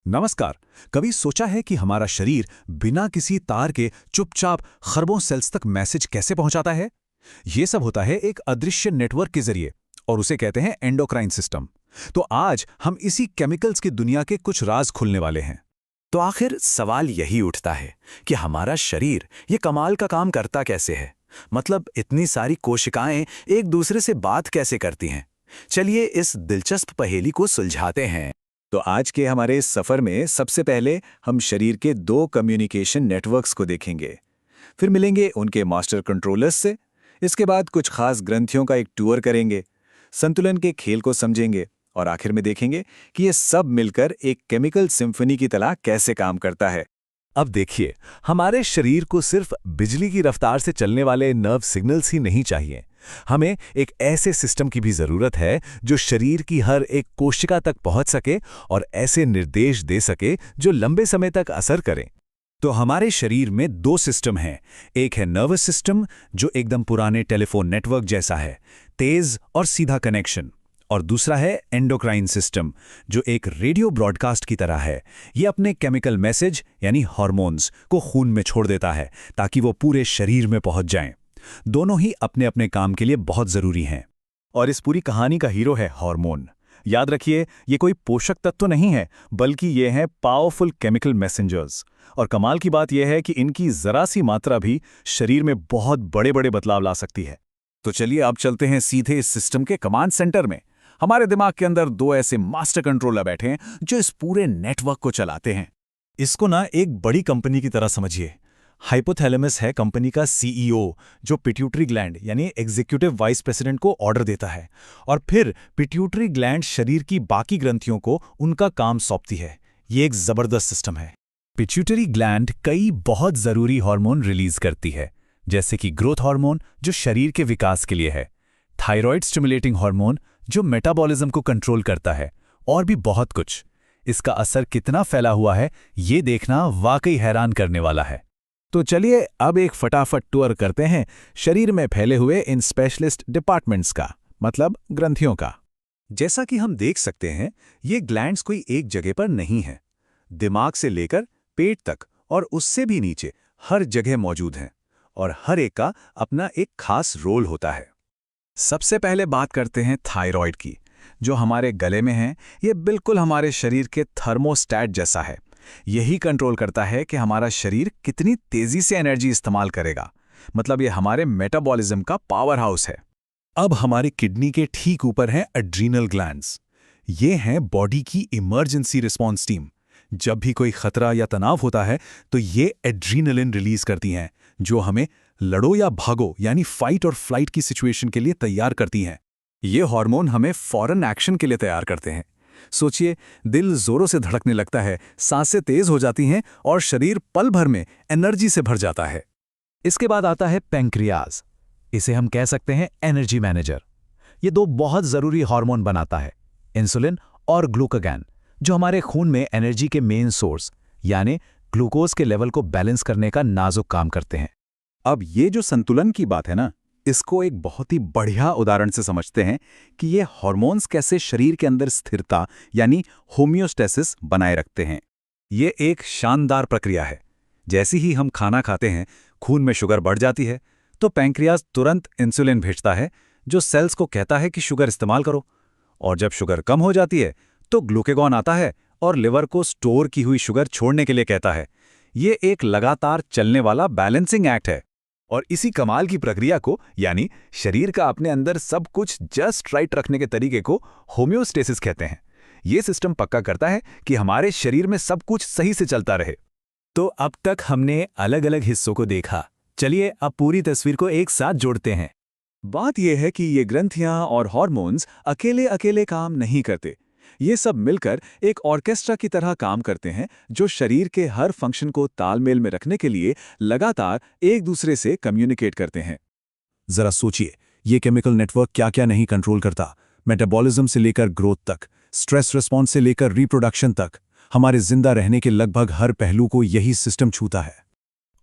नमस्कार। कभी सोचा है कि हमारा शरीर बिना किसी तार के चुपचाप खरबों सेल्स तक मैसेज कैसे पहुंचाता है? यह सब होता है एक अदृश्य नेटवर्क के जरिए, और उसे कहते हैं एंडोक्राइन सिस्टम। तो आज हम इसी केमिकल्स की दुनिया के कुछ राज खुलने वाले हैं। तो आखिर सवाल यही उठता है कि हमारा शरीर ये कमाल का काम करता कैसे है। मतलब इतनी सारी कोशिकाएं एक दूसरे से बात कैसे करती हैं। चलिए इस दिलचस्प पहेली को सुलझाते हैं। तो आज के हमारे इस सफर में सबसे पहले हम शरीर के दो कम्युनिकेशन नेटवर्क्स को देखेंगे। फिर मिलेंगे उनके मास्टर कंट्रोलर्स से। इसके बाद कुछ खास ग्रंथियों का एक टूर करेंगे, संतुलन के खेल को समझेंगे और आखिर में देखेंगे कि ये सब मिलकर एक केमिकल सिम्फनी की तरह कैसे काम करता है। अब देखिए, हमारे शरीर को सिर्फ बिजली की रफ्तार से चलने वाले नर्व सिग्नल्स ही नहीं चाहिए। हमें एक ऐसे सिस्टम की भी जरूरत है जो शरीर की हर एक कोशिका तक पहुंच सके और ऐसे निर्देश दे सके जो लंबे समय तक असर करें। तो हमारे शरीर में दो सिस्टम हैं। एक है नर्वस सिस्टम, जो एकदम पुराने टेलीफोन नेटवर्क जैसा है, तेज और सीधा कनेक्शन। और दूसरा है एंडोक्राइन सिस्टम, जो एक रेडियो ब्रॉडकास्ट की तरह है। ये अपने केमिकल मैसेज यानी हार्मोन्स को खून में छोड़ देता है ताकि वो पूरे शरीर में पहुंच जाएं। दोनों ही अपने अपने काम के लिए बहुत जरूरी हैं। और इस पूरी कहानी का हीरो है हार्मोन। याद रखिए, ये कोई पोषक तत्व नहीं है, बल्कि ये हैं पावरफुल केमिकल मैसेंजर्स। और कमाल की बात यह है कि इनकी जरा सी मात्रा भी शरीर में बहुत बड़े बड़े बदलाव ला सकती है। तो चलिए अब चलते हैं सीधे इस सिस्टम के कमांड सेंटर में। हमारे दिमाग के अंदर दो ऐसे मास्टर कंट्रोलर बैठे हैं जो इस पूरे नेटवर्क को चलाते हैं। इसको ना एक बड़ी कंपनी की तरह समझिए। हाइपोथैलेमस है कंपनी का सीईओ, जो पिट्यूटरी ग्लैंड यानी एग्जीक्यूटिव वाइस प्रेसिडेंट को ऑर्डर देता है, और फिर पिट्यूटरी ग्लैंड शरीर की बाकी ग्रंथियों को उनका काम सौंपती है। ये एक जबरदस्त सिस्टम है। पिट्यूटरी ग्लैंड कई बहुत जरूरी हार्मोन रिलीज करती है, जैसे कि ग्रोथ हार्मोन जो शरीर के विकास के लिए है, थायराइड स्टिमुलेटिंग हार्मोन जो मेटाबॉलिज्म को कंट्रोल करता है, और भी बहुत कुछ। इसका असर कितना फैला हुआ है ये देखना वाकई हैरान करने वाला है। तो चलिए अब एक फटाफट टूर करते हैं शरीर में फैले हुए इन स्पेशलिस्ट डिपार्टमेंट्स का, मतलब ग्रंथियों का। जैसा कि हम देख सकते हैं, ये ग्लैंड्स कोई एक जगह पर नहीं है। दिमाग से लेकर पेट तक और उससे भी नीचे हर जगह मौजूद हैं, और हर एक का अपना एक खास रोल होता है। सबसे पहले बात करते हैं थायराइड की, जो हमारे गले में है। ये बिल्कुल हमारे शरीर के थर्मोस्टैट जैसा है। यही कंट्रोल करता है कि हमारा शरीर कितनी तेजी से एनर्जी इस्तेमाल करेगा। मतलब ये हमारे मेटाबॉलिज्म का पावर हाउस है। अब हमारी किडनी के ठीक ऊपर हैं एड्रीनल ग्लैंड्स। ये हैं बॉडी की इमरजेंसी रिस्पॉन्स टीम। जब भी कोई खतरा या तनाव होता है तो ये एड्रीनलिन रिलीज करती हैं, जो हमें लड़ो या भागो यानी फाइट और फ्लाइट की सिचुएशन के लिए तैयार करती हैं। ये हार्मोन हमें फौरन एक्शन के लिए तैयार करते हैं। सोचिए, दिल जोरों से धड़कने लगता है, सांसें तेज हो जाती हैं और शरीर पल भर में एनर्जी से भर जाता है। इसके बाद आता है पैंक्रियाज। इसे हम कह सकते हैं एनर्जी मैनेजर। ये दो बहुत जरूरी हार्मोन बनाता है, इंसुलिन और ग्लूकागॉन, जो हमारे खून में एनर्जी के मेन सोर्स यानी ग्लूकोज के लेवल को बैलेंस करने का नाजुक काम करते हैं। अब ये जो संतुलन की बात है ना, इसको एक बहुत ही बढ़िया उदाहरण से समझते हैं कि ये हार्मोन्स कैसे शरीर के अंदर स्थिरता यानी होमियोस्टेसिस बनाए रखते हैं। ये एक शानदार प्रक्रिया है। जैसे ही हम खाना खाते हैं, खून में शुगर बढ़ जाती है, तो पैंक्रियाज तुरंत इंसुलिन भेजता है, जो सेल्स को कहता है कि शुगर इस्तेमाल करो। और जब शुगर कम हो जाती है तो ग्लूकागॉन आता है और लिवर को स्टोर की हुई शुगर छोड़ने के लिए कहता है। ये एक लगातार चलने वाला बैलेंसिंग एक्ट है। और इसी कमाल की प्रक्रिया को, यानी शरीर का अपने अंदर सब कुछ जस्ट राइट रखने के तरीके को, होमियोस्टेसिस कहते हैं। ये सिस्टम पक्का करता है कि हमारे शरीर में सब कुछ सही से चलता रहे। तो अब तक हमने अलग अलग हिस्सों को देखा। चलिए अब पूरी तस्वीर को एक साथ जोड़ते हैं। बात यह है कि ये ग्रंथियां और हार्मोन्स अकेले अकेले काम नहीं करते। ये सब मिलकर एक ऑर्केस्ट्रा की तरह काम करते हैं, जो शरीर के हर फंक्शन को तालमेल में रखने के लिए लगातार एक दूसरे से कम्युनिकेट करते हैं। जरा सोचिए, ये केमिकल नेटवर्क क्या क्या नहीं कंट्रोल करता। मेटाबॉलिज्म से लेकर ग्रोथ तक, स्ट्रेस रिस्पॉन्स से लेकर रिप्रोडक्शन तक, हमारे जिंदा रहने के लगभग हर पहलू को यही सिस्टम छूता है।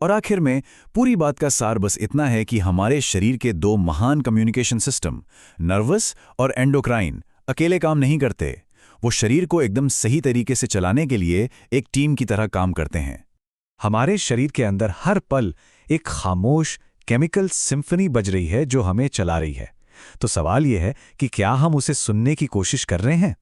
और आखिर में पूरी बात का सार बस इतना है कि हमारे शरीर के दो महान कम्युनिकेशन सिस्टम, नर्वस और एंडोक्राइन, अकेले काम नहीं करते। वो शरीर को एकदम सही तरीके से चलाने के लिए एक टीम की तरह काम करते हैं। हमारे शरीर के अंदर हर पल एक खामोश केमिकल सिम्फनी बज रही है जो हमें चला रही है। तो सवाल यह है कि क्या हम उसे सुनने की कोशिश कर रहे हैं?